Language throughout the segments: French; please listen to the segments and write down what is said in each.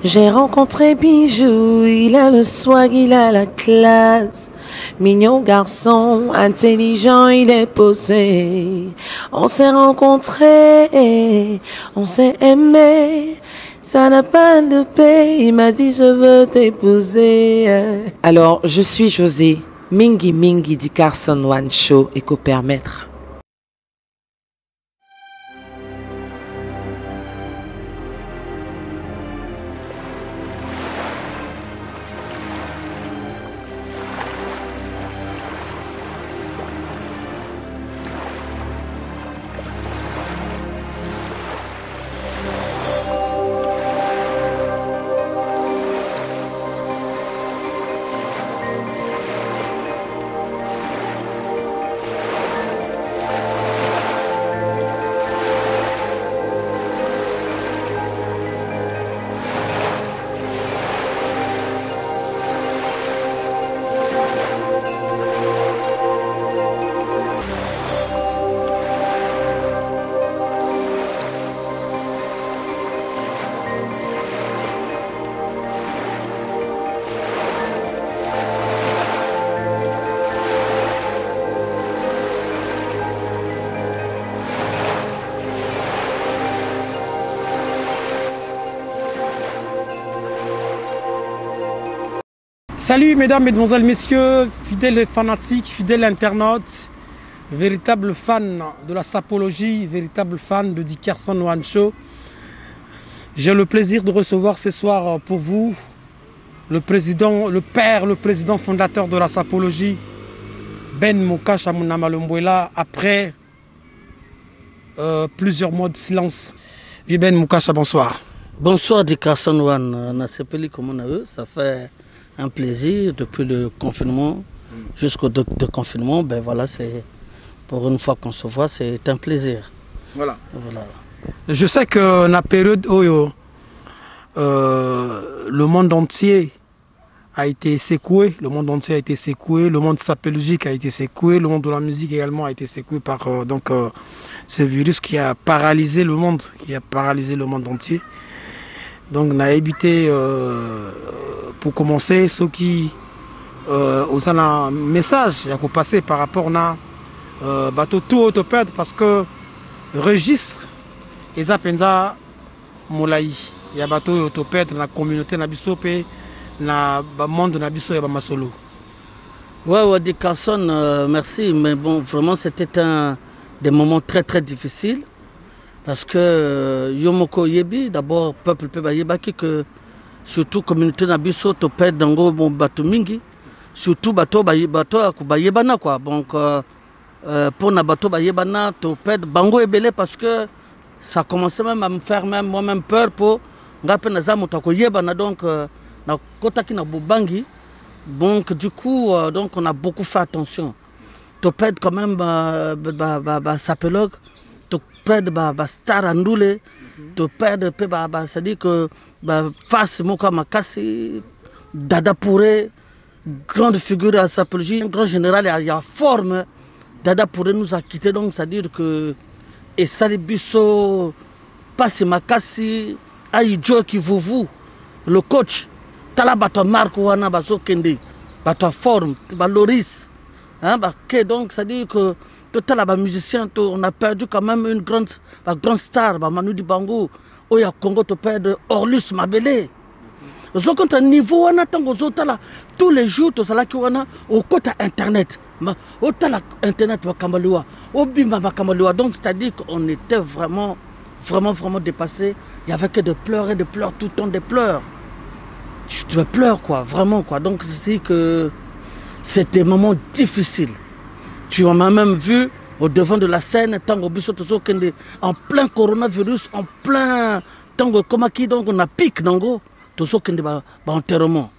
J'ai rencontré Bijou, il a le swag, il a la classe. Mignon garçon, intelligent, il est posé. On s'est rencontrés, on s'est aimé. Ça n'a pas de paix, il m'a dit je veux t'épouser. Alors, je suis José, Mingi Mingi du Carson One Show et co-permettre. Salut mesdames, mesdemoiselles, messieurs, fidèles fanatiques, fidèles internautes, véritables fans de la sapologie, véritables fans de Dickerson One Show. J'ai le plaisir de recevoir ce soir pour vous le président, le président fondateur de la sapologie, Ben Moukacha Munamalomboela, après plusieurs mois de silence. Vieux Ben Moukacha, bonsoir. Bonsoir Dickerson One, on a appelé comme on a eu, ça fait un plaisir depuis le confinement jusqu'au déconfinement. Ben voilà, c'est pour une fois qu'on se voit, c'est un plaisir. Voilà. Je sais que dans la période où le monde entier a été secoué, le monde sapologique a été secoué, le monde de la musique également a été secoué par ce virus qui a paralysé le monde, entier. Donc on a évité pour commencer ceux qui ont un message à passer par rapport à bateau tout autopède parce que registre et ça moulaï il y a bateau autopède dans la communauté na biso pe na monde na biso ya ba masolo. Ouais, Dickerson, merci, mais bon, vraiment c'était des moments très très difficiles. Parce que Yomoko Yebi, d'abord, peuple peut yebaki que surtout communauté Nabiso, topé dango bon bateau mingi, surtout bateau yebana quoi. Donc pour na bateau yebana, topé bango ebele parce que ça commençait même à me faire même moi-même peur pour ngape na zamu tako yebana donc na kotaki na bubangi. Donc du coup donc on a beaucoup fait attention. Topé quand même sapologue. To perdre star andoule to perdre c'est-à-dire que face moka makasi Dada Pouré, grande figure à sapologie, un grand général il y a forme. Dada Pouré nous a quitté, donc c'est-à-dire que et Salibiso passe makasi aïdjo qui vous le coach tala bato Marc wana bazo kende bato forme Loris hein donc c'est-à-dire que total les musiciens, on a perdu quand même une grande star, Manu Dibango, au Congo, tu perds Orlus Mabele. Ils ont un niveau, on attend tous les jours, tu as au côté internet. Au internet, au bimba, donc c'est-à-dire qu'on était vraiment dépassé. Il n'y avait que des pleurs et des pleurs, tout le temps des pleurs. Tu pleures quoi, vraiment quoi. Donc c'est que c'était des moments difficiles. Tu m'as même vu au devant de la scène, en plein coronavirus, en plein tango komaki, donc on a pique nango, tout ça qui enterrement.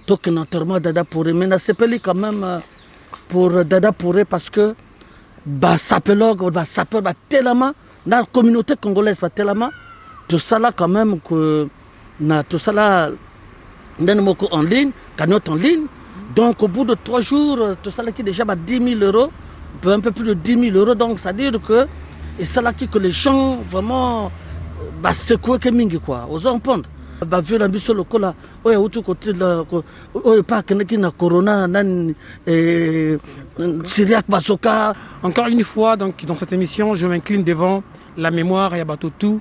Donc un enterrement Dada Pouré, mais c'est pas quand même pour Dada Pouré parce que sapologue, sapeur, tellement dans la communauté congolaise, tellement tout ça là quand même que tout ça là en ligne, cagnotte en ligne. Donc au bout de 3 jours, tout ça là qui déjà 10 000 euros, un peu plus de 10 000 euros, donc c'est-à-dire que, et ça là qui que les gens vraiment secouent que mingi quoi, aux empentes. Bavio na biso lokola oya utu côté la oya pas que na corona nan Syriac Basoka. Encore une fois, donc, dans cette émission, je m'incline devant la mémoire et Batotou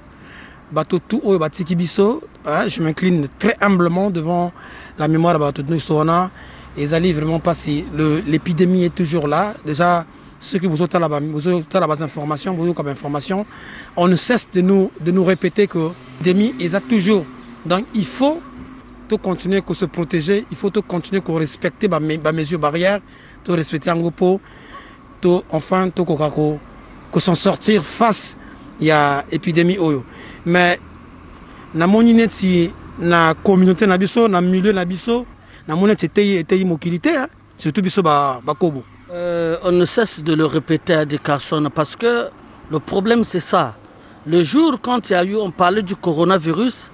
ou Batiki Biso. Je m'incline très humblement devant la mémoire de Batotou Soana. Et Zali vraiment passé. L'épidémie est toujours là. Déjà, ceux qui vous ont la base information, vous avez comme information, on ne cesse de nous répéter que l'épidémie est là toujours. Donc il faut continuer à se protéger, il faut continuer à respecter les mesures barrières, de respecter un groupe, enfin s'en sortir face à l'épidémie. Mais na monineti na communauté na biso, na milieu na biso, na monineti était mobilité, surtout biso ba kobo. On ne cesse de le répéter à des personnes parce que le problème c'est ça. Le jour quand il y a eu, on parlait du coronavirus,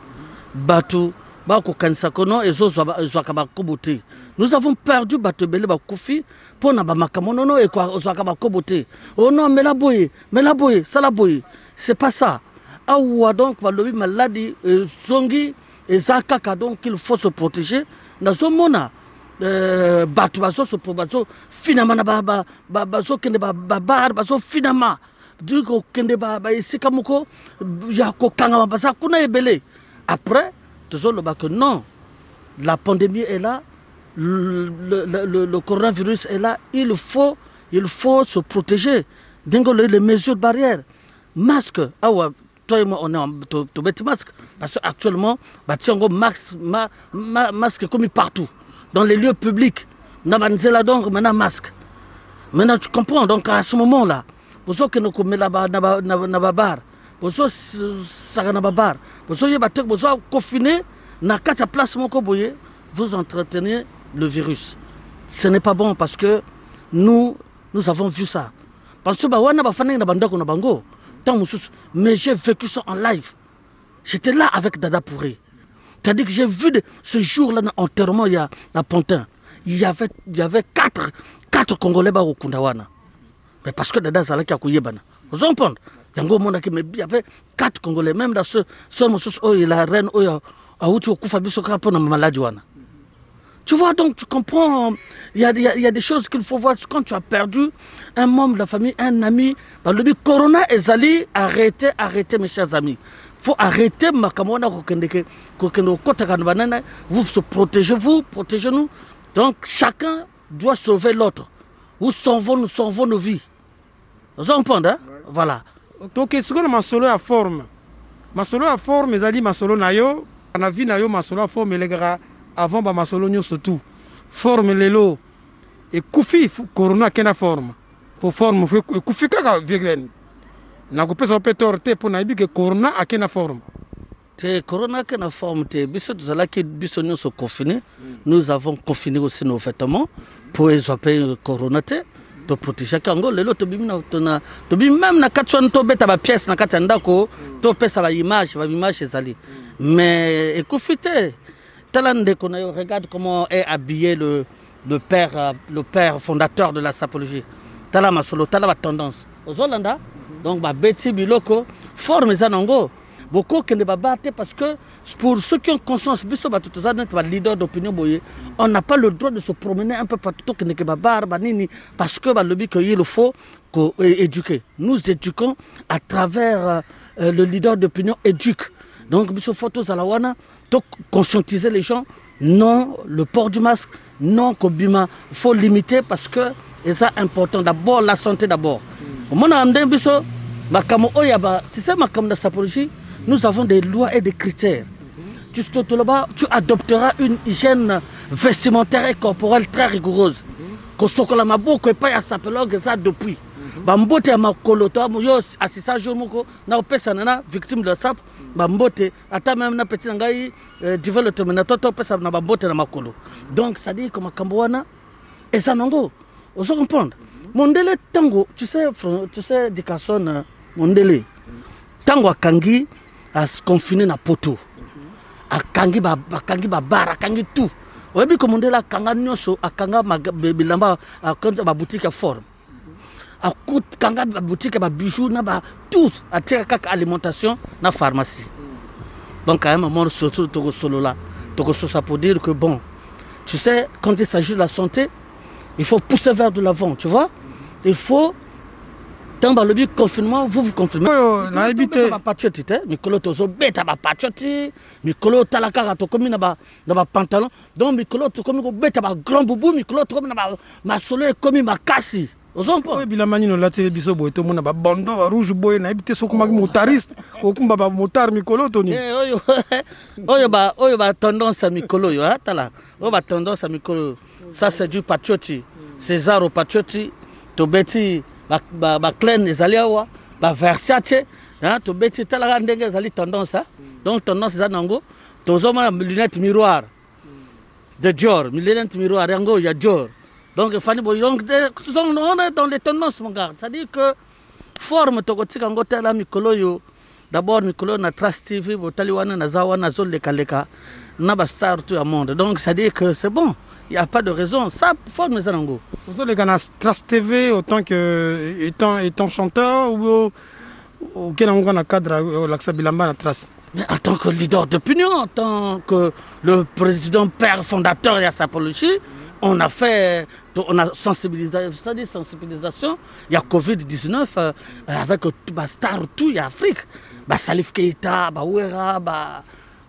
nous avons perdu Batebele Bakoufi pour Nabamakamono et quoi oh non, mais la boye, ça la boye. C'est pas ça. Ah donc, Valobi maladie, Zongi et Zakaka, donc il faut se protéger. Nazomona. Batu baso se probazo finalement baso kende babar baso finalement du ko kende ba isika moko ya ko kanga basa kuna ebele après tozolo ba que non, la pandémie est là, le coronavirus est là, il faut se protéger dingo les mesures barrières, masque awa toi et moi on est en to mettre masque parce que actuellement bationgo masque comme partout dans les lieux publics, nabanzela donc maintenant masque. Maintenant tu comprends, donc à ce moment-là, pour ceux qui ne connaissent pas nababar, pour ceux ça nababar, pour ceux qui batek, pour ceux confinés, na quatre place mon koboye, vous entretenez le virus. Ce n'est pas bon parce que nous avons vu ça. Parce que wana bafana na bandako na bango, tant mais j'ai vécu ça en live. J'étais là avec Dada Pourri. C'est-à-dire que j'ai vu ce jour-là, dans l'enterrement, il y a à Pontin, il y avait quatre Congolais au Kundawana. Mais parce que Dada Zalaki a couillé bana. Vous comprenez? Il y avait 4 Congolais, même dans ce la reine, a outu okufa biso pour la maladie. Tu vois, donc tu comprends, il y a des choses qu'il faut voir. Quand tu as perdu un membre de la famille, un ami, le but Corona et Zali, arrêtez mes chers amis. Il faut arrêter vous se protégez, protégez-nous. Donc chacun doit sauver l'autre. Nous sauvons nos vies. Vous comprenez, hein? Voilà. Donc ce que ma solo à forme. Ma solo à forme, mes amis, ma solo nayo, on a vu nayo ma solo à forme les gars avant ma solo nyo surtout. Forme lelo et koufi corona kena forme. Pour forme koufi kaka viglen. Na couper son pétorté pour na que corona a quelle forme. Te corona quelle forme te biso zala ki biso nous se confiner. Nous avons confiné aussi nos vêtements pour échapper corona te de protéger kango lelo to bimina to bim même na katwan to beta ba pièce na katanda ko to pesa ba image ezali. Mais écoutez talande qu'on regarde comment est habillé le père fondateur de la sapologie. Tala masolo tala ba tendance. Aux Hollanda donc, Betty Biloko forme Zanongo. Beaucoup qui ne va battre parce que pour ceux qui ont conscience, leader d'opinion, on n'a pas le droit de se promener un peu partout parce que le but qu'il faut éduquer. Nous éduquons à travers le leader d'opinion éduque. Donc, il faut conscientiser les gens. Non, le port du masque, non, il faut limiter parce que c'est important. D'abord, la santé d'abord. Nous avons des lois et des critères. Tu adopteras une hygiène vestimentaire et corporelle très rigoureuse. Depuis. Bambote ya makolota yo assisa jour moko na opesa na victime de sap bambote ata même na petit ngai développement na toto opesa na bambote na makolo. Donc ça dit comme kamboana et ça nango. Vous comprenez? Mondele tango, tu sais Dickerson Mondele. Tango akangi à se confiner na poto. Akangi ba bar, akangi tout. Oyebi ko Mondele akanga nyoso akanga bilamba akanga ba boutique à forme. A coûte kanga boutique ba bijoux na ba tous à tirer kaka alimentation na pharmacie. Donc à un moment, surtout Togo Solo là, Togo Solo, ça pour dire que bon, tu sais, quand il s'agit de la santé, il faut pousser vers de l'avant, tu vois. Il faut, dans le but confinement, vous confirmez. On a habité. Mikolo tozo beta ba patrioti, Mikolo talaka to komi na ba pantalon. Donc Mikolo to komi ko beta ba grand boubou, Mikolo to komi na ba ma solo komi ma kasi. Oui, bilamani no lati biso boy to mona ba bando rouge boy na habité sokuma motariste, okumba ba motar Mikolo toni. Oyo ba tendance à Mikolo yo ha tala. Oyo ba tendance à Mikolo. Ça c'est du patrioti. César au patrioti to beti ba clan ezali awa ba Versace hein to beti tala ndenge ezali tendance hein. Donc tendance za nango tozoma lunette miroir de Dior, lunette miroir yango ya Dior. Donc Fanny Boy donc on est dans les tendances mon gars. Ça dit que forme to kotika ngo tala Mikolo yo. D'abord Mikolo na Trace TV botali wana na zawa na zone leka na ba star tout le monde. Donc ça dit que c'est bon. Il n'y a pas de raison. Ça, forme les Zanango. Vous avez Trace TV autant que étant chanteur ou quel cadre l'Axa Bilamba na Trace. Mais en tant que leader d'opinion, en tant que le président père fondateur de la sapologie, on a fait, on a sensibilisation. Il y a Covid-19 avec Star tout, il y a Afrique. Salif Keita, Ouera,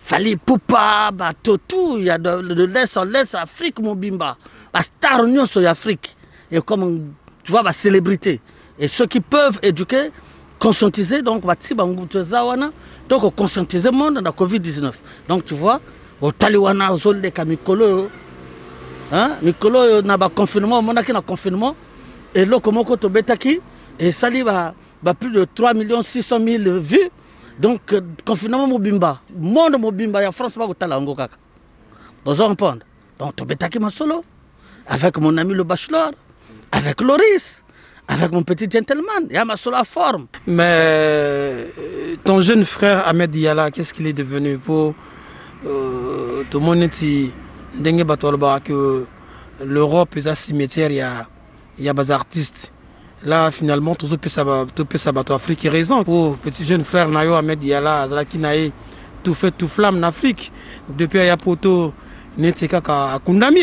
Fali Poupa, tout, il y a de l'Est en l'Est, Afrique, mon bimba. Star Union sur l'Afrique. Et comme tu vois, célébrité. Et ceux qui peuvent éduquer, conscientiser, donc, donc conscientiser le monde dans la Covid-19. Donc, tu vois, au Taliwana, au Zol de Mikolo, Mikolo n'a pas confinement, on a un confinement. Et là, comme on a Betaki, et ça, il plus de 3 600 000 vues. Donc, confinement Mobimba, monde Mobimba, il y a France, pas Talango Kaka. Vous comprenez? Donc, tu betaki ma solo, avec mon ami le bachelor, avec Loris, avec mon petit gentleman, il y a ma solo à forme. Mais ton jeune frère Ahmed Diallo, qu'est-ce qu'il est devenu pour tout le monde dit que l'Europe est un cimetière, il y a des artistes. Là, finalement, tout ça va Afrique et raison. Pour petit jeune frère Nayo Ahmed Diallo, qui n'a tout fait tout flamme en Afrique. Depuis Ayapoto, Netseka Kundami.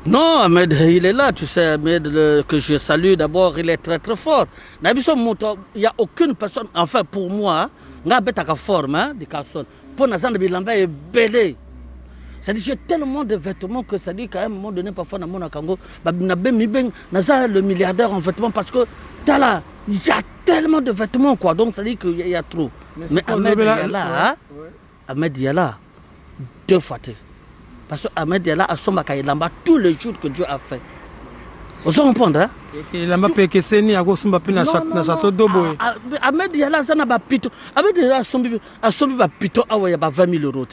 Non, Ahmed, il est là, tu sais, Ahmed, que je salue d'abord, il est très très fort. Il n'y a aucune personne, enfin pour moi, il y a une forme de personne. Pour Nazan de Bilamba est belé. C'est-à-dire j'ai tellement de vêtements que ça dit qu'à un moment donné, parfois dans mon Congo, le milliardaire en vêtements parce que là, il y a tellement de vêtements quoi. Donc ça dit qu'il y a trop. Mais Ahmed Diallo, Ahmed Diallo, 2 fois. Parce que Ahmed Diallo a son Lamba tous les jours que Dieu a fait. Vous comprenez hein? Ahmed Diallo, ça n'a pas pito. Ahmed Diallo a son pito, ah ouais, il y a 20 000 euros.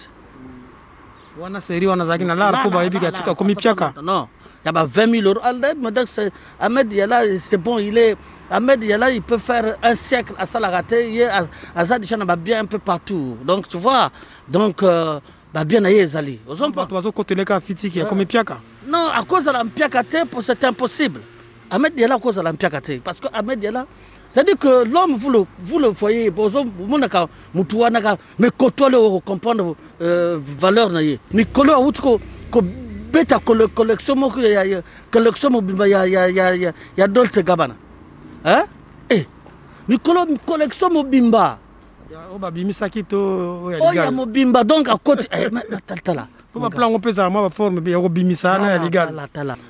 Non, il y a 20 000 euros. Ahmed Diallo, c'est bon, Ahmed Diallo, il peut faire un siècle à Salaraté, à Zadichan, bien un peu partout. Donc, tu vois, donc, bien à Yezali. Non, à cause de l'Ampiakate, c'est impossible. Ahmed Diallo, à cause de l'Ampiakate. Parce que Ahmed Diallo, c'est-à-dire que l'homme, vous le voyez, mais côtoie le comprendre valeur. Mais collection, il y a Dolce Gabbana. Hein? Eh, mais collection Mobimba. Oh, il y a Mobimba, donc à côté. On plan on peut ça moi forme bien obimisa na légal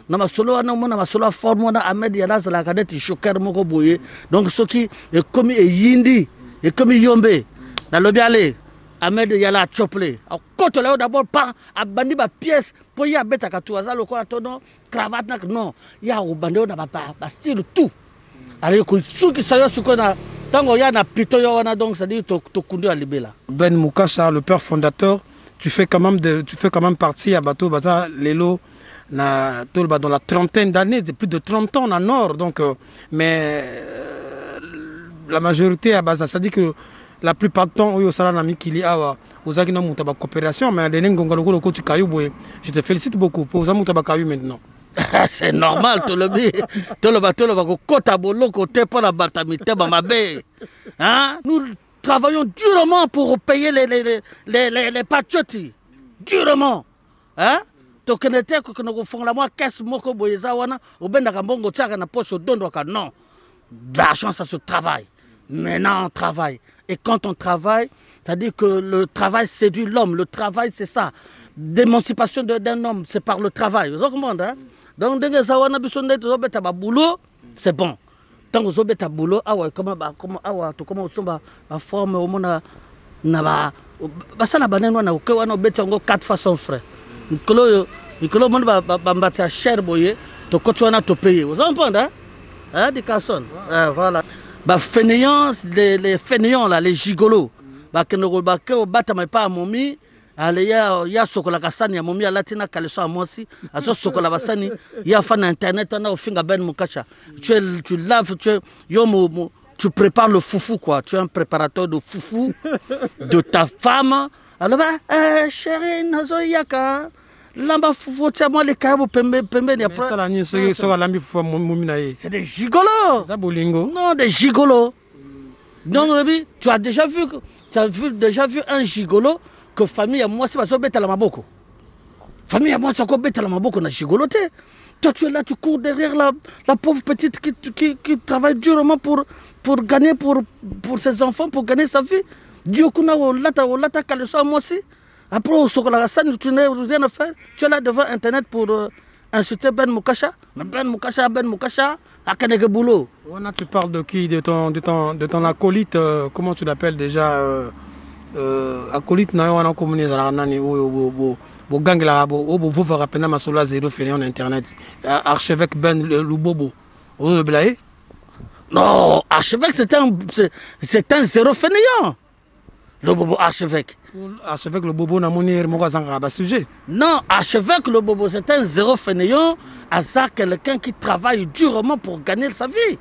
na masolo na masolo forme na Ahmed Diallo la cadette choker moko boye donc ce qui est comme yindi et comme yombe na lobi aller Ahmed Diallo choplé à côté là d'abord pas à bandi ba pièce pour y abeta ka tuaza lokola tono cravate nak non ya o bandi na ba style tout alors que ce qui ça ce qu'on a tango ya na pito yo wana donc ça dit to kundu alibela Ben Mukasha le père fondateur. Tu fais quand même partie à Bateau Baza Lelo dans la trentaine d'années, plus de 30 ans en Nord. Donc, mais la majorité à Baza, ça dit que la plupart du temps, au Salanami qu'il y a aux Agina Moutaba coopération, mais je te félicite beaucoup pour aux Amoutaba maintenant. C'est normal, tout le bateau va côté bolo côté pour la batamité bamabe. Hein? Nous travaillons durement pour payer les patriotes. Durement. Hein? Donc, on était que nous faisons la moi caisse moko boyezawana ou ben d'agambongo tchaka na poche au don non. L'argent ça se travaille. Maintenant on travaille. Et quand on travaille, c'est-à-dire que le travail séduit l'homme. Le travail c'est ça. L'émancipation d'un homme, c'est par le travail. Vous comprenez? Hein? Donc, dès que ça va na boulot, c'est bon. Tant que vous avez un boulot, comment on forme au monde na ça na banane wana ko wana obeti ngo 4 fois son frère. Nikolo monde ba mbatia cher boye to ko tu wana to payer. Vous comprenez? Hein, des personnes. Voilà. Bah fainéants, les fainéants là, les gigolos. Bah que no ba ke obata mais pas momi. Ale ya sokola kasani ya momi alatina kaleso amosi aso sokola basani ya fa na internet na ofinga ben mukacha tu laves tu prépares le foufou quoi, tu es un préparateur de foufou de ta femme. Alors bah chérie nazo yaka lamba foufou tia moi les kabo pembe ni après ça la ni so lambi foufou momi na ye. C'est des gigolos. Ça bolingo. Non, des gigolos. Donc tu as déjà vu un gigolo que famille à moi c'est pas bête à la maboko. Famille à moi c'est encore bête à la maboko na gigoloté. Toi tu es là, tu cours derrière la pauvre petite qui travaille durement pour gagner pour ses enfants, pour gagner sa vie. Dieu kuna lata kaleso moi aussi. Après au sokola ça tu n'as rien à faire. Tu es là devant internet pour insulter Ben Mukacha. Ben Mukacha a kanege boulot. Tu parles de qui, de ton acolyte, comment tu l'appelles déjà? Acolyte na wana communé za nani bo gang la bo vous rappelez ma solo zéro fini en internet archevêque Ben Lubobo le blaye. Non, archevêque c'est un zéro fainéant. Le bobo archevêque le bobo na moni moko zanga ba sujet. Non, archevêque le bobo c'est un zéro fainéant, à ça quelqu'un qui travaille durement pour gagner sa vie.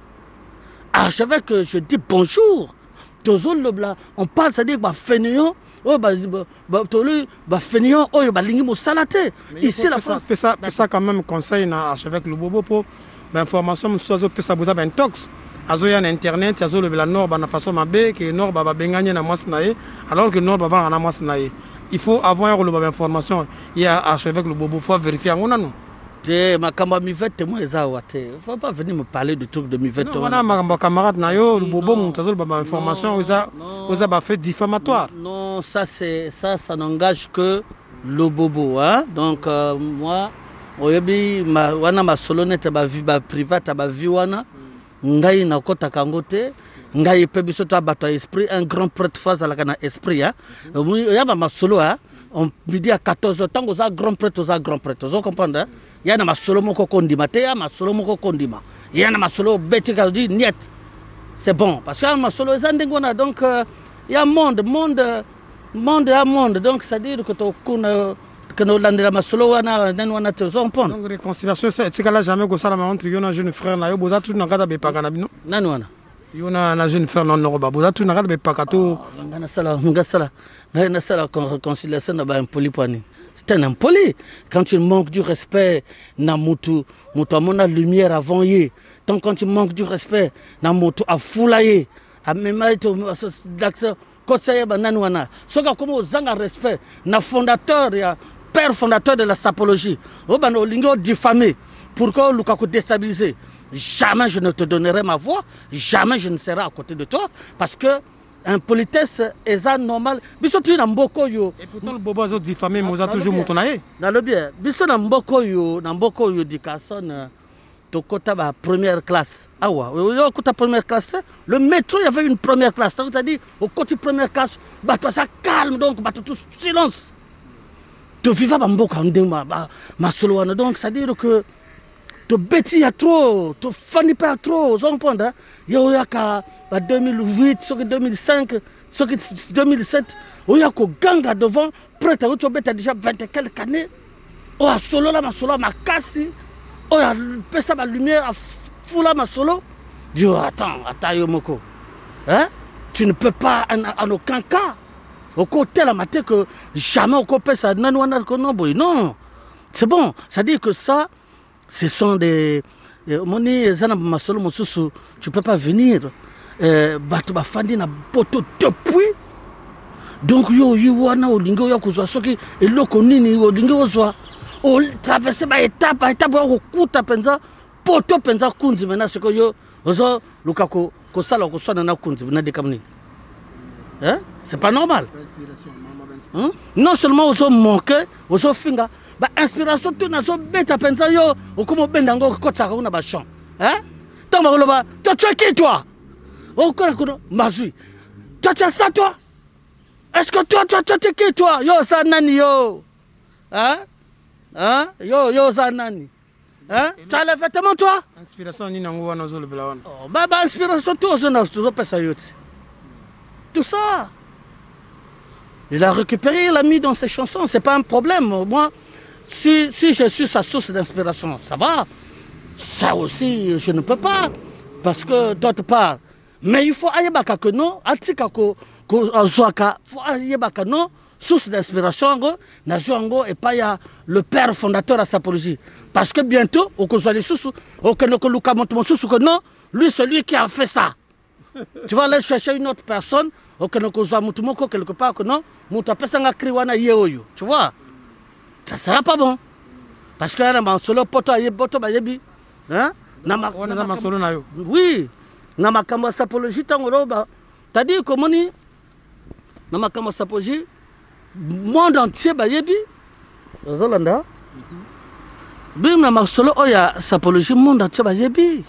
Archevêque, je dis bonjour. On parle, c'est-à-dire que fainéant, fainéant, ici la France. Ça quand même conseil na archevêque le bobo pour information soit ça vous avez un tox. Azoya na internet, azo le nord na façon mabe que nord ba benganya na mwasnaye alors que nord ba na mwasnaye. Il faut avoir le information. Il y a archevêque le bobo faut vérifier ngona non. Ma camarade moi faut pas venir me parler de trucs de Mivette. Non, ma camarade nayo le bobo montazo ba information oza ba fait diffamatoire. Non, ça n'engage que le bobo hein. Donc moi oyebi wana ma solonete ba vie ba private ba vie wana ngai na kota kangote ngai pe biso ta bato esprit un grand prêtre phase la kana esprit hein. Ya ba ma solo hein. On midi à 14h tant aux grand prêtre vous comprenez hein? Il y a ma solo moko kondima te ya ma solo moko kondima il y a ma solo beti ka dit niet c'est bon parce que ma solo zandengona donc il y a monde donc c'est à dire que to kuna que nous landela ma solo wana wana te vous comprenez donc réconciliation c'est que là jamais ko sala ma entre yona jeune frère na yo boza tout na kata be pakana bino nani wana yona na jeune frère non ba boza tout na kata be pakato ngana sala réconciliation na ba impoli poani. C'est un impoli. Quand tu manques du respect, na mutu mona lumière avant yé. Tant quand tu manques du respect, na mutu a foulaye. A même d'accès. Quand ça y est, bananouana. Ce qui a comme zanga respect, na fondateur, père fondateur de la sapologie. Au bano lingo diffamé. Pourquoi Lukaku déstabilisé? Jamais je ne te donnerai ma voix. Jamais je ne serai à côté de toi. Parce que un politesse est normal. Biso tu na mboko yo. Et pourtant le bobo a diffamé moza toujours montonaye. Dans le bien. Biso na mboko yo di personne to kota ba première classe. Ah ouais, yo kota première classe. Le métro il y avait une première classe. C'est-à-dire au côté première classe, bah toi ça calme donc bah tout silence. To viva ba mboko ndema ma solo wana donc c'est-à-dire que to bêtis à trop, to fanny pas trop, vous comprenez? Il y a 2008, 2005, 2007, il y a un gang devant, prêt à tu as déjà 20 et quelques années. Oh, solo là, ma solo, ma casse. Oh, il y a la lumière, fou là, ma solo. Yo, attends, Yomoko. Hein? Tu ne peux pas en aucun cas. Au côté la matin que jamais au côté ça, non. C'est bon, ça dit que ça. Ce sont des... Tu ne peux pas venir bato bafandi na poto depuis. Donc yo wana olingi oya kozwa soki eloko nini olingi ozwa o traverser ba étape okuta penza poto penza kunzi mena siko yo ozo luka ko sala ko sona na kunzi na dekamni. Hein? C'est pas normal. Non seulement ozo manquer, ozo finga ba inspiration tout na zo beta penza yo okomo benda ngo ko tsaka una ba champ. Hein? Tant ba loba, tu es qui toi? O ko mazui. Tu as ça toi? Est-ce que toi, tu es qui toi? Yo, ça nani yo? Hein? Hein? Yo, ça nani? Hein? Tu as les vêtements toi? Inspiration ni nango wana zo le blawan. Oh, bah inspiration tout zo na zo pesa yoti. Tout ça. Il a récupéré, il a mis dans ses chansons, c'est pas un problème. Moi, si je suis sa source d'inspiration, ça va. Ça aussi, je ne peux pas. Parce que d'autre part, mais il faut ayebaka que non, atika ko zoaka, faut ayebaka non, source d'inspiration ngo et pas ya le père fondateur à Sapologie. Parce que bientôt, au kozali sousou, au kenoko luka monte sousou que non, lui celui qui a fait ça. Tu vas aller chercher une autre personne, au kenoko zoa mutumoko quelque part que non, mutapesanga kriwana yeoyo. Tu vois? Ça sera pas bon. Parce que là, ma solo poto ayeboto bayebi, hein? Oui. Na makambo sapologie tango roba c'est-à-dire comment ni na makambo sapologie monde entier ba yebi zolanda bim na masolo oya sapologie monde entier ba yebi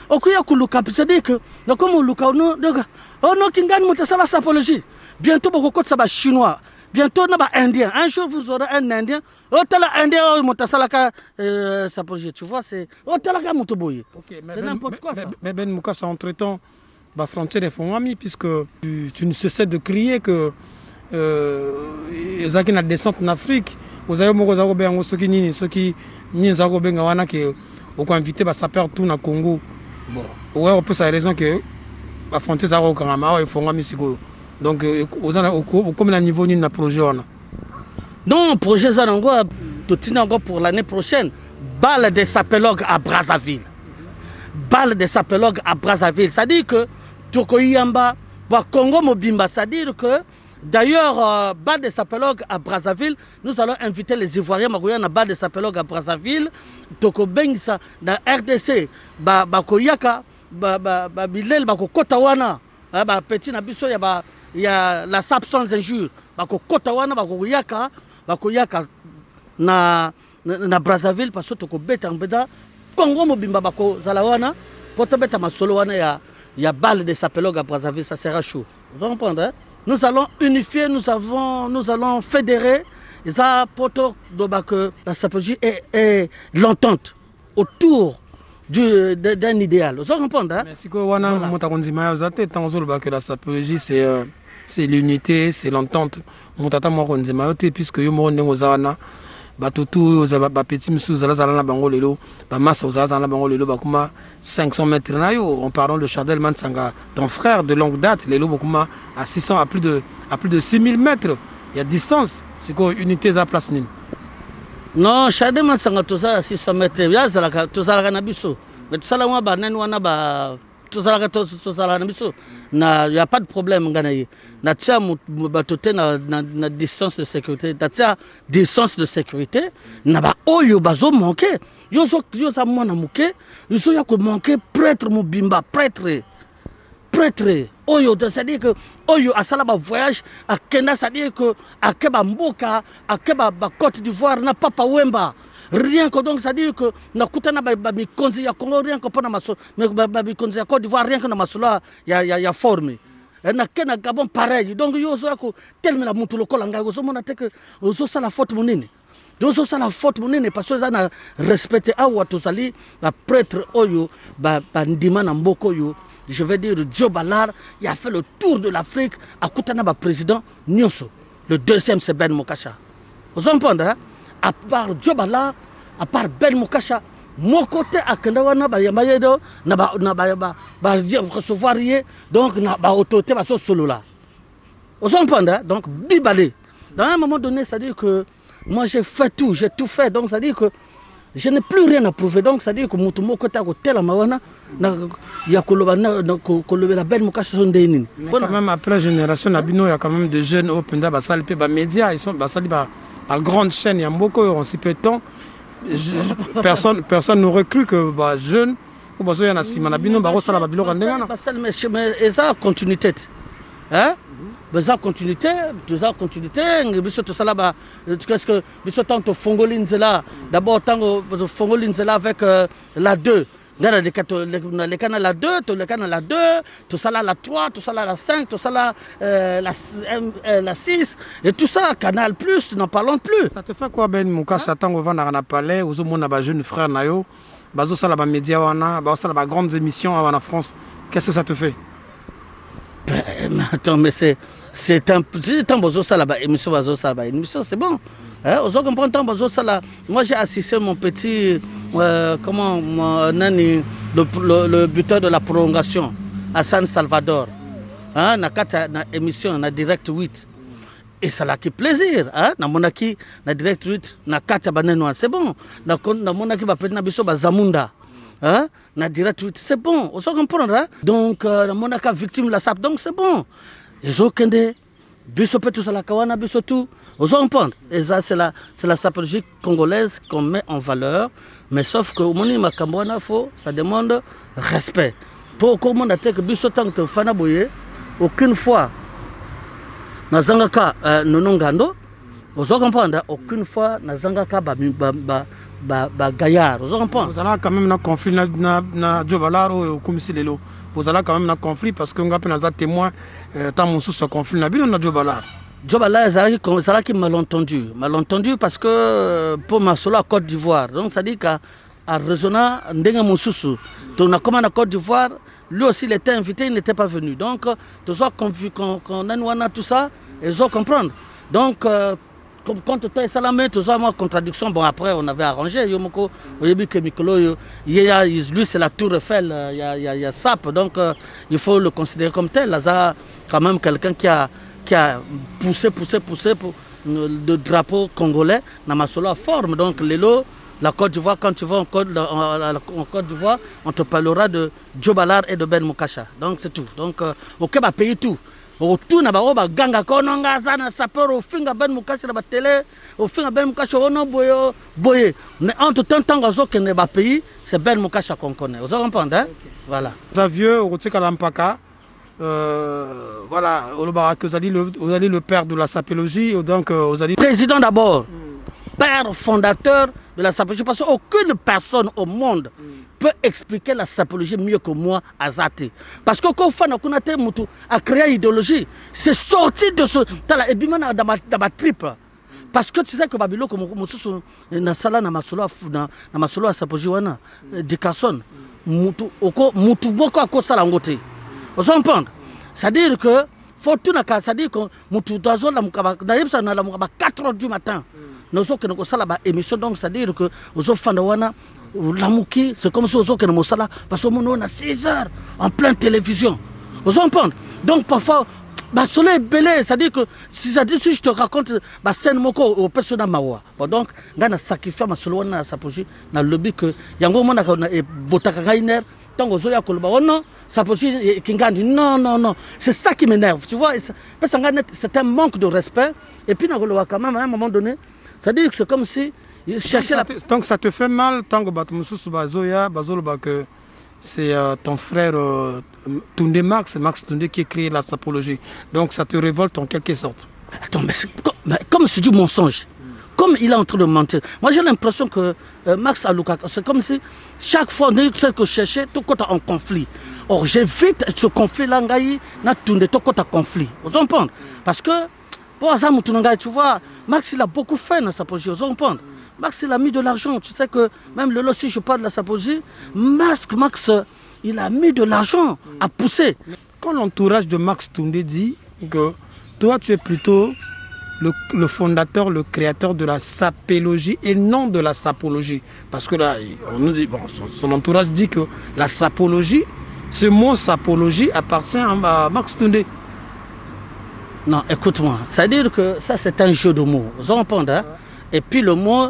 okuya kuluka c'est-à-dire que na comme luka no no kingani mutasala sapologie bientôt boko kotsa ba chinois bientôt na ba indien un jour vous aurez un indien otala indien mutasala ka sapologie tu vois c'est otala ka mutoboye. C'est n'importe quoi ça. Mais Ben Moukassa, entre-temps, la frontière est font ami, puisque tu ne cessais de crier que Zaki na descente en Afrique, vous avez moko zako bengo ceux qui ni zako benga wana que au invité ba saper tout na Congo. Bon, ouais on peut ça raison que la frontière zako kangama ils font ami siko. Donc au comme la niveau ni na projet wana. Non, projet zanango tout tinango pour l'année prochaine. Balle des sapologues à Brazzaville. Balle des sapologues à Brazzaville. C'est-à-dire que Tokoyamba, Congo Mobimba, c'est-à-dire que d'ailleurs, balle des sapologues à Brazzaville, nous allons inviter les Ivoiriens à balle des sapologues à Brazzaville. Toko Bengsa, dans RDC, Bakoyaka, Bilel, Bakotawana, Petit Nabiso, il y a la SAP sans injure. Bakotawana, Bakoyaka, na Brazzaville parce que toko beta mbeda Congo mobimba bako zalawana poto beta masolo wana ya balle de sapologue à Brazzaville, ça sera chaud. Vous comprenez? Hein? Nous allons unifier, nous allons fédérer ça poto doba que la sapologie est l'entente autour d'un idéal. Vous comprenez? Hein? Mais si ko wana mutakonzima ya zate tanzo ba que la sapologie c'est l'unité, c'est l'entente. Mutata mo konzima yote puisque yo mo ndengo zana batutu ba petit monsieur zala na bango lelo ba massa zala na bango lelo ba kuma 500 mètres na yo en parlant de Chadel Mansanga ton frère de longue date lelo bakuma à 600 à plus de 6000 mètres il y a distance c'est quoi unité za place nini non Chadel Mansanga to za 600 mètres ya zala to zala na biso mais to sala wa ba nani wana ba to zala na biso na y a pas de problème nganaye na tia batote na distance de sécurité na tia distance de sécurité na ba oyo bazo manquer yo za mona muke yo ya ko manquer prêtre mobimba prêtre oyo c'est-à-dire que oyo asala ba voyage à Kenya c'est-à-dire que akeba mboka akeba ba Côte d'Ivoire na Papa Wemba. Rien que donc, c'est-à-dire que nous avons mis Konzi ya Congo, rien que pour nous Konzi ya Côte d'Ivoire, rien que nous avons formé. Et nous avons Gabon pareil. Donc, nous avons tellement la montre le col, nous avons la faute monine. Nous avons la faute monine parce que nous avons respecté à Ouatozali, le prêtre Oyo, Ndima Namboko Oyo. Je vais dire, Joe Ballard, il a fait le tour de l'Afrique à Koutana, président Nyoso. Le deuxième, c'est Ben Moukassa. Vous comprenez, hein? À part Joe Ballard, à part Ben Moukassa, mon côté à Kandawana, recevoir rien, donc autorité va solo là. Vous comprenez? Donc, bibalé. Dans un moment donné, c'est-à-dire que moi j'ai fait tout, j'ai tout fait. Donc, c'est-à-dire que je n'ai plus rien à prouver. Donc, ça dit que Moutoumou côté à côté la mawana, il y a la belle moukache sont des nini. Mais quand même après la génération Nabino, il y a quand même des jeunes au Penda, Basal Pe, médias, ils sont Basali à grande chaîne, il y a beaucoup en si peu de temps. Personne n'aurait cru que jeunes ou il y en a si Manabino, Barossa la Babylon Randengana. Mais ça continuité. Hein? Besoin continuité, tout ça là, qu'est-ce que besoin tant de Fongolinzela, d'abord tant de Fongolinzela avec la 2. Dans les canaux la 2, les canaux la 2, tout ça là la 3, tout ça là la 5, tout ça là la 6, et tout ça, Canal Plus, n'en parlons plus. Ça te fait quoi, Ben Moukassa, tant qu'on va dans le palais, aux hommes, on a jeune frère Nayo, bazo ça la média, bazo ça la grande émission en France, qu'est-ce que ça te fait? Mais attends, mais c'est un bozo ça là-bas, émission, c'est bon. Aux autres comprendre bozo ça là. Moi j'ai assisté mon petit, le buteur de la prolongation, à San Salvador. Na émission, na direct 8. Et ça l'a qui plaisir, na monaki, na direct 8, na kata banenoa, c'est bon. Na monaki ba peut na biso ba Zamunda. Na direct 8, c'est bon, on s'en comprendre. Donc, mon cas victime la sape, donc c'est bon. Les autres, biso peut tout ça la kawana, biso tout, on s'en comprendre. Et ça, c'est la sapologie congolaise qu'on met en valeur, mais sauf que au moni makambwana faut, ça demande respect. Pour comment on a que biso tant que fana boye, aucune fois, na zangaka nonongando, on s'en comprendre, aucune fois, na zangaka gaillard, vous avez quand même un conflit na Djobalar ou Komisilelo. Vous avez quand même un conflit parce qu'on a un témoin tant mon sous ce conflit na bilo na Djobalar. Djobalar c'est qui malentendu parce que pour ma solo à Côte d'Ivoire. Donc ça dit qu'à raisonnant ndenga mon sous on a comme à Côte d'Ivoire, lui aussi il était invité, il n'était pas venu. Donc tu sois qu'on a tout ça, ils ont comprendre. Donc quand tu as salamé, tout ça, moi, contradiction, bon, après, on avait arrangé. Yomoko, lui, c'est la tour Eiffel, il y a SAP, donc il faut le considérer comme tel. Là, quand même, quelqu'un qui a poussé pour le drapeau congolais dans ma solo forme. Donc, Lélo, la Côte d'Ivoire, quand tu vas en Côte d'Ivoire, on te parlera de Djobalar et de Ben Moukasha. Donc, c'est tout. Donc, ok, bah, payer tout. Tout na ba ganga kononga sana sapeur au finga Ben Moukasha na ba télé au finga Ben Moukasha ono boye mais entre temps gazo que ne ba pays c'est Ben Moukasha qu'on connaît vous comprenez hein? Voilà Xavier Rotseka Lampaka voilà vous allez le père de la sapologie donc vous allez président d'abord père fondateur de la sapologie parce qu'aucune personne au monde peut expliquer la sapologie mieux que moi, Azate. Parce que quand on a créé une idéologie, c'est sorti de ce... Et bien, dans ma triple. Parce que tu sais que Babylone, comme na sala na masolo à sapologie, Dickerson, mutu boko à cause de la ngote. Vous comprenez? C'est-à-dire que, fortune, c'est-à-dire que mutu dozo la mukaba, d'ailleurs, ça na la mukaba 4 h du matin. Nous sommes que nous avons émission, donc c'est-à-dire que nous sommes Lamouki, c'est comme si on que nous sommes parce qu'on a 6 heures en pleine télévision. Vous comprenez? Donc parfois, le soleil est belé, c'est-à-dire que si je te raconte, c'est un moko au personnel mawa. Donc, on a sacrifié ma solo na sapoji na lobby que yango mona ka e botaka gainer tant que zoya kolba non sapoji kingandi non c'est ça qui m'énerve tu vois parce que c'est un manque de respect et puis na quand même à un moment donné c'est-à-dire que c'est comme si donc ça te fait mal tant que c'est ton frère Tunde Max Tunde qui a créé la sapologie. Donc ça te révolte en quelque sorte. Attends, mais comme c'est du mensonge, comme il est en train de mentir. Moi j'ai l'impression que Max Aluka, c'est comme si chaque fois que je cherchais, tout côté en conflit. Or j'évite ce conflit-là, na Tunde, tout côté conflit. Vous comprenez? Parce que, pour ça, tu vois, Max il a beaucoup fait dans sa sapologie. Vous comprenez? Max, il a mis de l'argent. Tu sais que même le si je parle de la sapologie, Max, il a mis de l'argent à pousser. Quand l'entourage de Max Tunde dit que toi, tu es plutôt le fondateur, le créateur de la sapologie et non de la sapologie. Parce que là, on nous dit, bon, son entourage dit que la sapologie, ce mot sapologie appartient à Max Tunde. Non, écoute-moi. C'est-à-dire que ça, c'est un jeu de mots. Vous comprenez, hein? Et puis le mot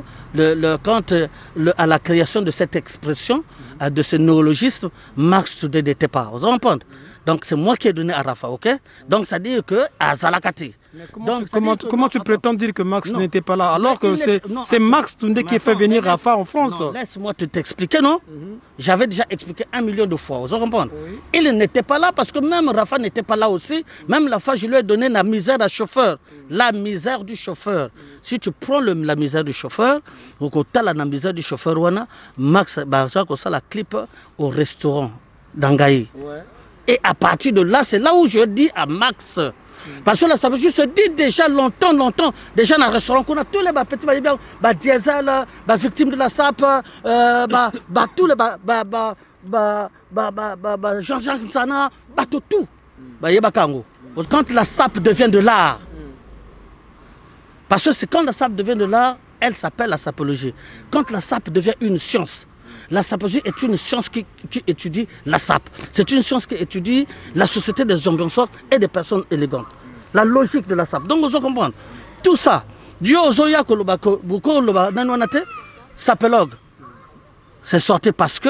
à la création de cette expression, de ce néologisme, Marx Today n'était pas. Vous comprenez? Donc c'est moi qui ai donné à Rafa, ok? Donc ça dit que à Zalakati. Comment tu prétends dire que Marx n'était pas là alors que c'est Marx Toundé qui a fait venir Rafa en France? Laisse-moi t'expliquer, non? J'avais déjà expliqué 1 million de fois, vous comprenez? Il n'était pas là parce que même Rafa n'était pas là aussi. Même la fois, je lui ai donné la misère à chauffeur. La misère du chauffeur. Si tu prends la misère du chauffeur, ou que tu as la misère du chauffeur, Max, ça la clip au restaurant d'Angaï. Et à partir de là, c'est là où je dis à Max, parce que la stratégie se dit déjà longtemps, déjà dans le restaurant, qu'on a tous les petits diesel, victimes de la SAP, tous les Jean-Jacques Nsana, tout. Quand la SAP devient de l'art, parce que c'est quand la SAP devient de l'art, elle s'appelle la sapologie. Quand la SAP devient une science, la sapologie est une science qui étudie la SAP. C'est une science qui étudie la société des ambianceurs et des personnes élégantes. La logique de la SAP. Donc, vous comprenez. Tout ça, sapologue, c'est sorti parce que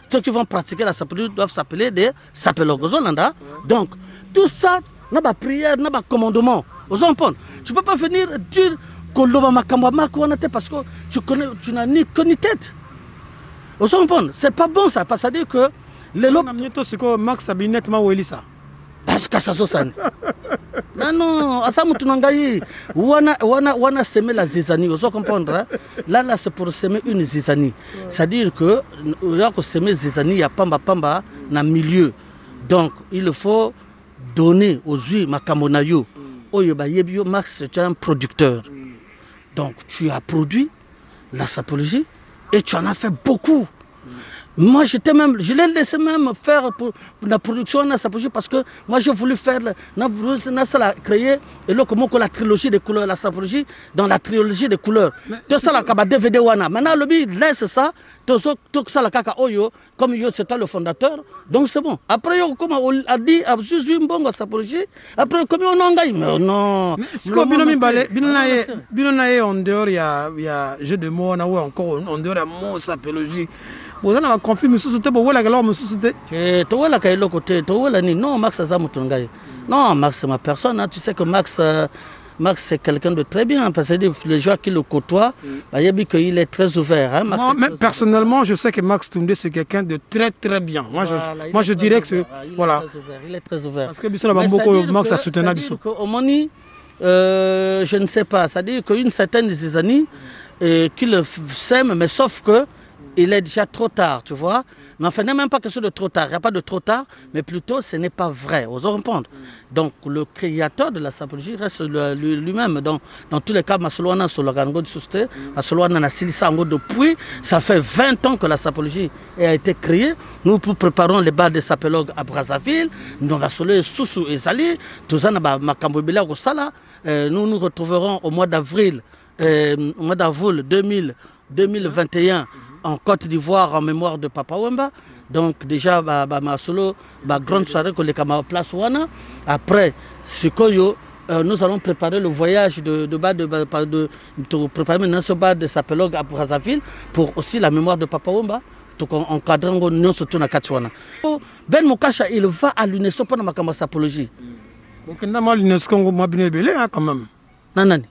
ceux qui vont pratiquer la sapologie doivent s'appeler des sapologues. Donc, tout ça, n'a pas prière, n'a pas commandement. Vous comprenez. Tu ne peux pas venir dire parce que tu n'as ni queue ni tête. Vous comprenez. C'est pas bon ça, parce que ça dit que les lobes Max a nettement oué ça. Non, on a semé la zizanie, vous comprenez. Là, c'est pour semer une zizanie. C'est-à-dire que il y a semer zizanie, il y a pamba dans le milieu. Donc, il faut donner aux yeux Makamonayo. Max, c'est un producteur. Donc, tu as produit la sapologie et tu en as fait beaucoup. Moi, je l'ai laissé même faire pour la production de la sapologie parce que moi, j'ai voulu faire, créer la trilogie des couleurs, la sapologie dans la trilogie des couleurs. Tout ça, la DVD wana. Maintenant, le laisse ça, tout ça, la kaka oyo, comme c'était le fondateur. Donc, c'est bon. Après, comme on a dit, la sapologie, après, comme on a engagé, mais non. Mais est-ce que en dehors, il y a jeu de mots, encore en dehors, il y a mot sapologie. Vous avez un conflit, mais vous avez non, Max, non, Max, c'est ma personne. Tu sais que Max, c'est quelqu'un de très bien. Parce que les gens qui le côtoient, il est très ouvert. Moi, personnellement, je sais que Max Toundé, c'est quelqu'un de très très bien. Moi, je dirais que voilà. Il est très ouvert. Parce que Max a soutenu Bissou. Je ne sais pas. C'est-à-dire qu'une certaine des années, qui le sème, mais sauf que il est déjà trop tard, tu vois. Mais enfin, n'est même pas question de trop tard. Il n'y a pas de trop tard, mais plutôt, ce n'est pas vrai. Vous comprenez. Donc, le créateur de la sapologie reste lui-même. Dans tous les cas, Masoloana sur l'orgango de Sousté, Masoloana na Silisango depuis, ça fait 20 ans que la sapologie a été créée. Nous préparons les bals des sapologues à Brazzaville. Nous avons Soussou et Zali. Nous nous retrouverons au mois d'avril 2021. En Côte d'Ivoire en mémoire de Papa Wemba. Donc déjà, ma solo, grande soirée que les camarades place Wana. Après, nous allons préparer le voyage de préparer ce bar de sapologue à Brazzaville pour aussi la mémoire de Papa Wemba. Donc en cadrant nous surtout na Katswana. Ben Mokasha, il va à l'UNESCO pour la sapologie. Donc l'UNESCO m'a bien belé quand même. Nanani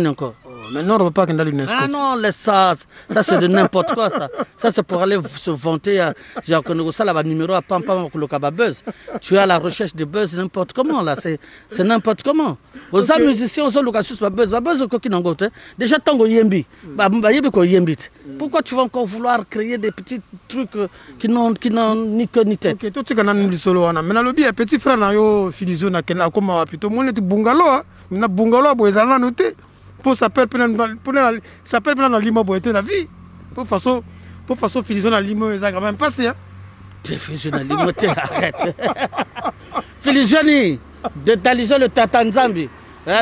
encore. Maintenant, on ne va pas dans l'UNESCO. Ah non, ça c'est de n'importe quoi, ça. Ça, c'est pour aller se vanter. J'ai connu ça, là, numéro à Pam Pam, buzz. Tu es à la recherche de buzz n'importe comment, là. C'est n'importe comment. Aux musiciens, aux locations, buzz, qui n'en goûte. Déjà, tango yembi. Pourquoi tu vas encore vouloir créer des petits trucs qui n'ont ni queue ni tête? Ok, toi, tu as du solo. Maintenant, le petit frère, Filizo, comme plutôt, moi, je suis bungalow. Maintenant, bungalow, vous avez noté. Pour s'appeler dans la limo pour être la vie. Pour façon Filizo dans la limo, ça a quand même passé. Filizo dans la limo, arrête. Filizo, de Talizo le Tatanzambi,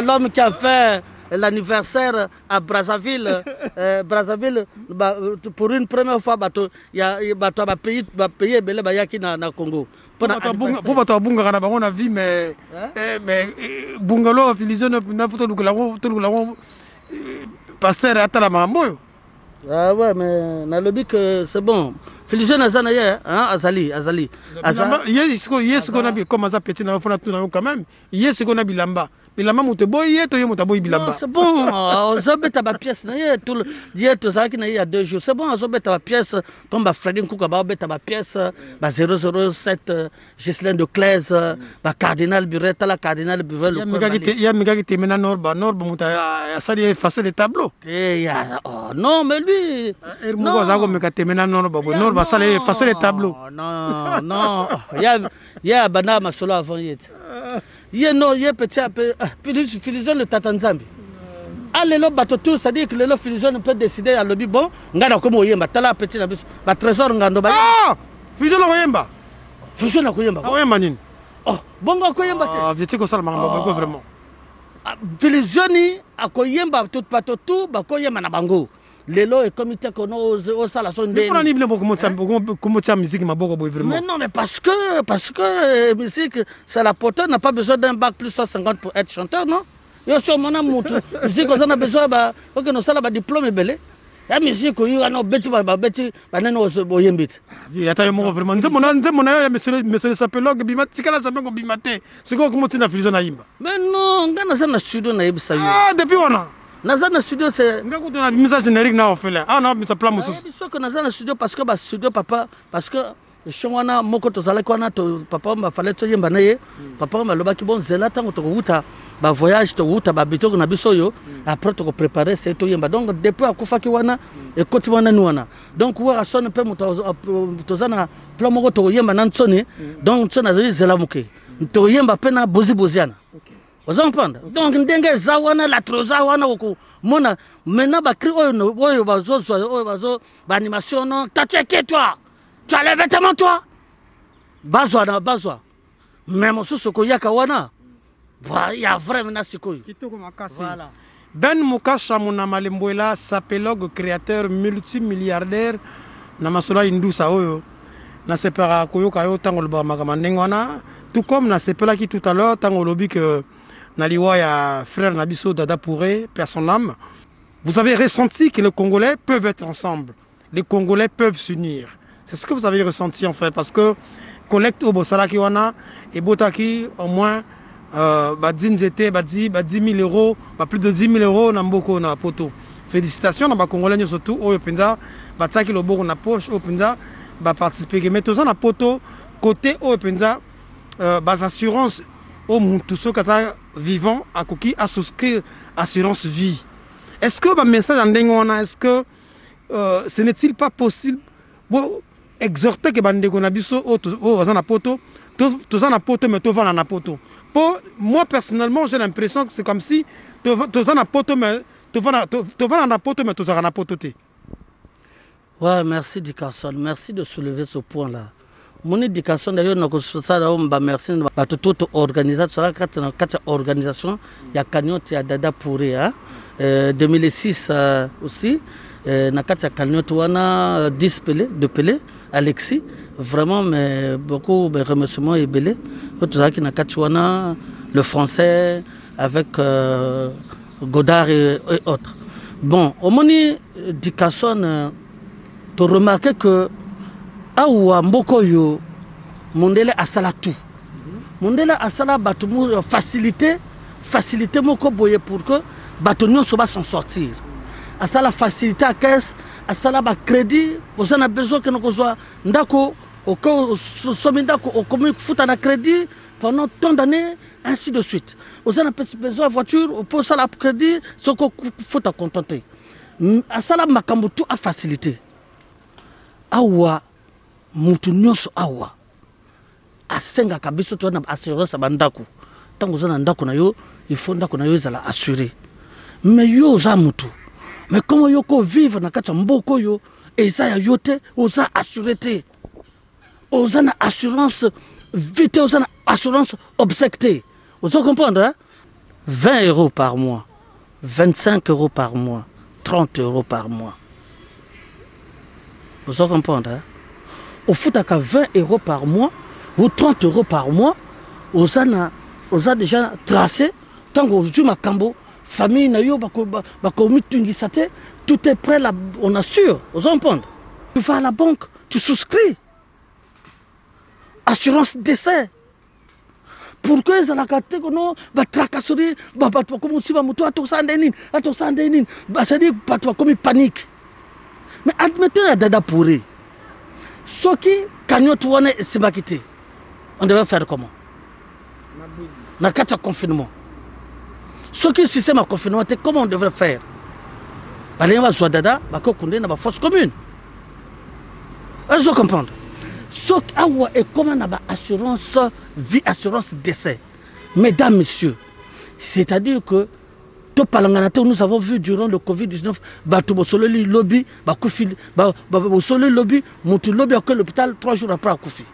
l'homme qui a fait l'anniversaire à Brazzaville, pour une première fois, il a payé le Congo. Pour pas bunga na bango na vie mais bungalo Filizo na photo pasteur ata la mambo. Ah ouais, mais na lobi que c'est bon. Félicien Nazana hein, Azali. Yes, ce qu'on a bien comme ça petit na fona tout quand même. Yes, ce qu'on a bilamba. Bilamba moute boy, to yo boy bilamba. C'est bon, Zobeta ba pièce na ye tout hier to ça qui na il y a 2 jours. C'est bon, Zobeta ba pièce comme ba Fredin Kouka ba beta ba pièce ba 007 Ghislaine de Claise, ba Cardinal Buretta la Cardinal Burel. Il y a mega qui te mena Norba muta ça dit effacer les tableaux. Non, mais lui non, ça comme te mena Norba ça les effacer les tableaux. Non. Il y a banama solo avant hier. Yé non, yé petit un peu. Philisone le Tatanzambi. Allez, le bateau tout, ça dit que le Philisone peut décider à lobby. Bon, on a comme Oyemba, t'as petit la bus. Ma trésor, on a no. Ah! Philisone Oyemba. Philisone Oyemba. Oyemba nin. Oh, bon, Oyemba. Ah, viens-tu que ça le maramba, vraiment. Philisone, à Koyemba, tout bateau tout, bah Koyemba na bango. Lelo et comité qu'on a au salon de. Mais on a ni bien comment tu as musique ma beaucoup vraiment. Mais non, mais parce que musique, c'est la pote, n'a pas besoin d'un bac plus 150 pour être chanteur, non? Yo sur mon amour, musique on a besoin bah que nous ça diplôme est belé. La musique on a no beti ba neno boyembit. Il y a taille mo vraiment. Monsieur sapelog bimatika jamais ko bimate. C'est quoi comment tu na fusion na imba? Mais non, ngana ça na studio na ibisa yo. Ah, depuis on Nazana studio c'est. Nga kuto na message générique na ofele. Ah non, mais ça plan mususu. C'est sûr que Nazana studio parce que ba studio papa parce que shongwana moko to zala kwana to papa mba fallait to yemba na ye. Papa mba loba ki bon zela tango to wuta ba voyage to wuta ba bitoko na biso yo après to ko préparer c'est to yemba. Donc depuis akufa ki wana et koti wana ni wana. Donc wa sonne pe to zana plan moko to yemba na nsoni. Donc tsona zela muke. To yemba pe na boziana. Vous entendez? Donc, ndenge zawana la trozawana oko mona maintenant ba cri oyo bazo ba animation non t'as toi. Tu as les vêtements toi. Bazwa. Mais mon sous ko yaka wana. Voilà, il y a vraiment sikoyo. Kitoko makasi. Voilà. Ben Mukasha mona malemboela sapelog créateur multimilliardaire na masola indusa oyo. Na separa koyoka yo tango ba makamandengwana tout comme na sepela qui tout à l'heure tango lobi que Naliwa ya frère Nabiso Dada Pouré, père son âme. Vous avez ressenti que les Congolais peuvent être ensemble. Les Congolais peuvent s'unir. C'est ce que vous avez ressenti en fait. Parce que collecte au Bossalaki wana et Botaki au moins 10 000 euros, plus de 10 000 euros dans Mboko na poto. Félicitations à Congolais surtout au Pinda, Bataki le Boko na poche au Pinda, participer. Mais tout ça na poto côté au Pinda, assurance. Tous ceux qui sont vivants à souscrire assurance vie. Est-ce que le message en Dengona, est-ce que ce n'est-il pas possible d'exhorter que Bandegonabiso au poto, tous en poto, mais tout va en poto. Moi personnellement, j'ai l'impression que c'est comme si tous en poto, mais tout va en poto, mais tout en poto. Ouais, merci Dickerson, merci de soulever ce point-là. Mon éducation d'ailleurs merci à toute organisation il y a cagnotte il y a Dada Pouré 2006 aussi na kati ya cagnotte wana 10 de Pelé Alexis vraiment mais beaucoup de remerciements et belé tout ça qui na kati wana le français avec Godard et autres. Bon au moni éducation tu remarqué que awa mboko yo mondele asala tout mondele asala batumu facilité moko boye pour que batonyo soba s'en sortir asala facilité à caisse asala ba crédit vous en a besoin que nous soit ndako au somi ndako au commun futa na crédit pendant tant d'années ainsi de suite vous en a besoin voiture pour ça la crédit ce que futa contenter asala makambo tout à facilité awa mutu nyonso awa asenga kabiso to na assurance bandako tango zana ndako na yo il faut ndako na yo ezala assuré mais yo za mutu mais comment yo ko vivre na kati mboko yo eza ya yote oza assuré te oza na assurance vite oza na assurance obsèque vous comprendre hein? 20 euros par mois 25 euros par mois 30 euros par mois vous comprendre hein? Au foot à 20 euros par mois ou 30 euros par mois, on a déjà tracé, tant que tu m'as cambo, famille na yo bakomi tungisa te, tout est prêt là, on assure, aux entendre. Tu vas à la banque, tu souscris. Assurance décès. Pourquoi ils ont la carte que non, tracasserie, comme si tu as tout ça, c'est-à-dire comme panique. Mais admettez la dada pourri. Ce qui, quand on on devait faire comment? Dans le cadre de confinement. Ce qui, si c'est ma confinement, comment on devrait faire? Il y a une force commune. Elles ont comprendre. Ce qui est comment on a assurance vie, assurance décès. Mesdames, messieurs, c'est-à-dire que nous avons vu durant le Covid-19, le lobby, à l'hôpital 3 jours après à Koufi.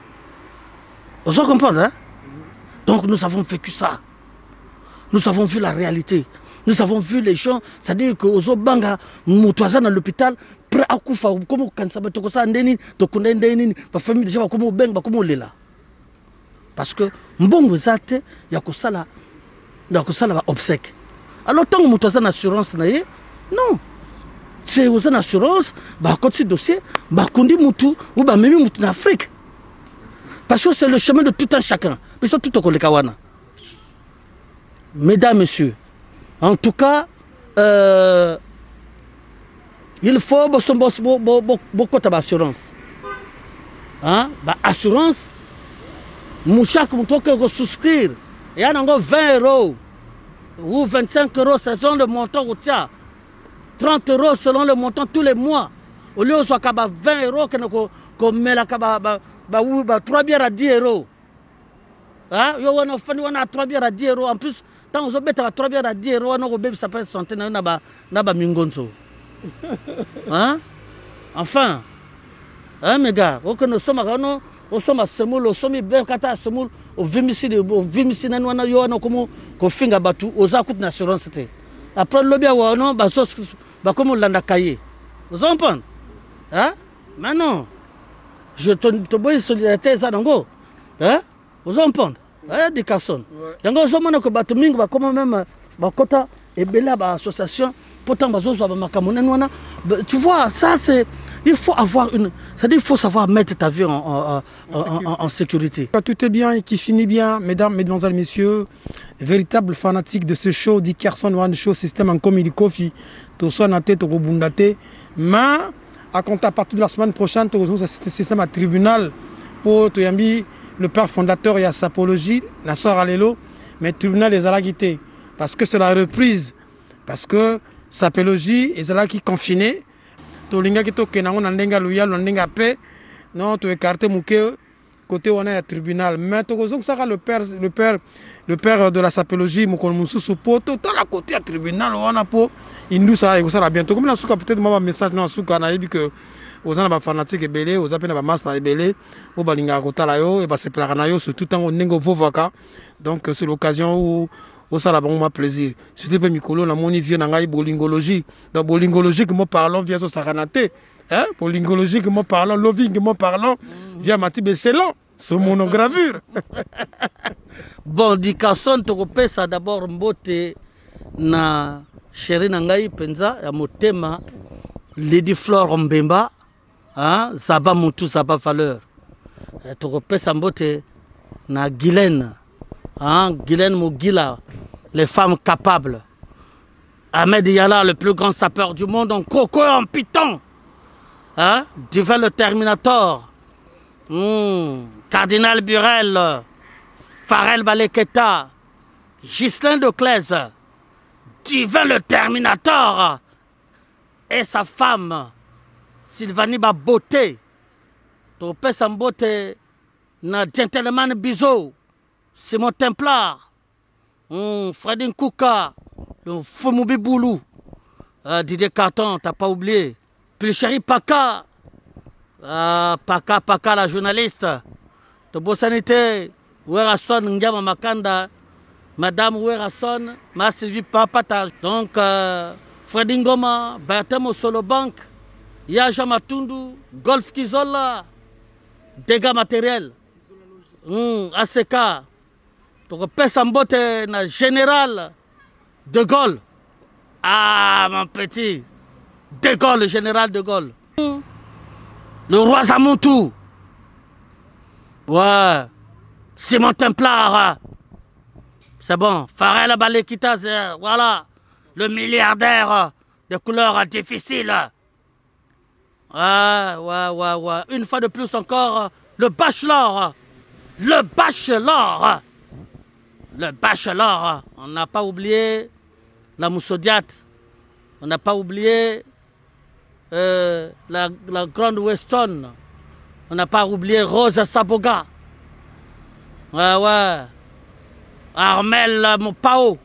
Vous comprenez, hein? Donc nous avons vécu ça. Nous avons vu la réalité. Nous avons vu les gens, c'est-à-dire que aux Obanga, Moutouazan à l'hôpital, prêt à Koufa, comme quand ça va te causer un déni, te connaître un déni, la famille déjà comme au Beng, comme au Lela. Parce que, mbongo zate, il y a que ça là obsèque. Alors, tant que vous avez une assurance, non. C'est vous avez une assurance, quand ce dossier, vous ou même en Afrique. Parce que c'est le chemin de tout un chacun. Puis c'est tout au Kolekawana. Mesdames, messieurs, en tout cas, il faut beaucoup d'assurance. Hein? Assurance, chaque moto que vous souscrire, il y a encore 20 €. Ou 25 € selon le montant ou 30 € selon le montant tous les mois. Au lieu de 20 € qu'on met la 3 bières à 10 €. Hein? On a 3 bières à 10 €. En plus, tant que on a 3 bières à 10 €, on a ça fait santé na mingonzo. Hein? Enfin, hein, mes gars, nous sommes à Semoul, nous sommes à Semoul, au Vimicide, comme finga batu, aux accoutes d'assurance. Après le lobby, comme on l'a caillé. Vous comprenez? Hein? Maintenant, je te bois solidarité, ça n'ango. Hein? Vous comprenez? Hein? Des personnes. Yango, je m'en occupe, comme même, Bakota et Bella, association, pourtant, tu vois, ça c'est. Il faut avoir une. C'est-à-dire, il faut savoir mettre ta vie en sécurité. Tout est bien et qui finit bien, mesdames, mesdemoiselles, messieurs. Véritable fanatique de ce show, Dickerson One Show, système en comedy coffee. Tout ça, na tête, tout bundate. Mais, à compter à partir de la semaine prochaine, tout ce système à tribunal pour Toyambi, le père fondateur et à sapologie, la soirée à l'élo, mais tribunal des alaguités. Parce que c'est la reprise. Parce que sapologie, et c'est là qui confiné. Tolinga qui toque na on ndenga loyal ndenga paix non to écarter mouké côté on est à tribunal mais to kozong ça le père de la sapologie mokol mususu poto to la côté à tribunal on a po indu ça et ça la bientôt comme la souka peut-être moi message non souka na yebi que aux ana ba fanatique ebelé aux appena ba master ebelé au balinga kota la yo et ba se plana yo surtout tant on nengo vovaka donc c'est l'occasion où au ça là bon plaisir surtout pour Mikolo na moni vient na ngai bolingologie dans bolingologie que moi parlons via so saranate hein bolingologie que moi parlons loving que moi parlons via Mathieu Selon ce monogravure. Bon Dickerson to pesa d'abord mbote na chéri na ngai penza ya motema Lady Flore Mbemba hein zaba mutu zaba valeur to pesa mbote na Guylaine hein Guylaine Mogila, les femmes capables. Ahmed Yala, le plus grand sapeur du monde, en coco et en python. Hein? Divin le Terminator. Cardinal Burel. Farel Baleketa. Ghislain de Claise. Divin le Terminator. Et sa femme, Sylvanie Baboté. Topé Samboté. Na Gentleman Bizo. Simon Templar. Fredin Kouka. Le Fumoubi Boulou. Didier Carton, t'as pas oublié. Puis le chéri Paka. Paka, la journaliste. Tobo Sanité. Ouerason Ngama Makanda. Madame Ouerason. Ma Sylvie Papata. Donc, Fredin Goma. Bertemo Solo Bank. Yaja Matundu. Golf Kizola. Dégâts matériels. ACK. Donc, Pessambote na général de Gaulle. Ah, mon petit. De Gaulle, le général de Gaulle. Le roi Zamontou. Ouais. Simon Templar. C'est bon. Farel Balekita, voilà. Le milliardaire de couleurs difficiles. Ouais. Une fois de plus encore, le bachelor. Le bachelor. Le bachelor. On n'a pas oublié la Moussodiate. On n'a pas oublié la grande Weston. On n'a pas oublié Rose Saboga. Ouais. Armel Mopao.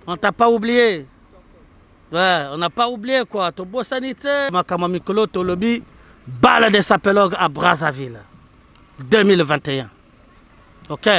On t'a pas oublié. Ouais, on n'a pas oublié quoi. Tobo Sanité. Makamamikolo Tolobi. Balle des sapélogues à Brazzaville. 2021. Ok.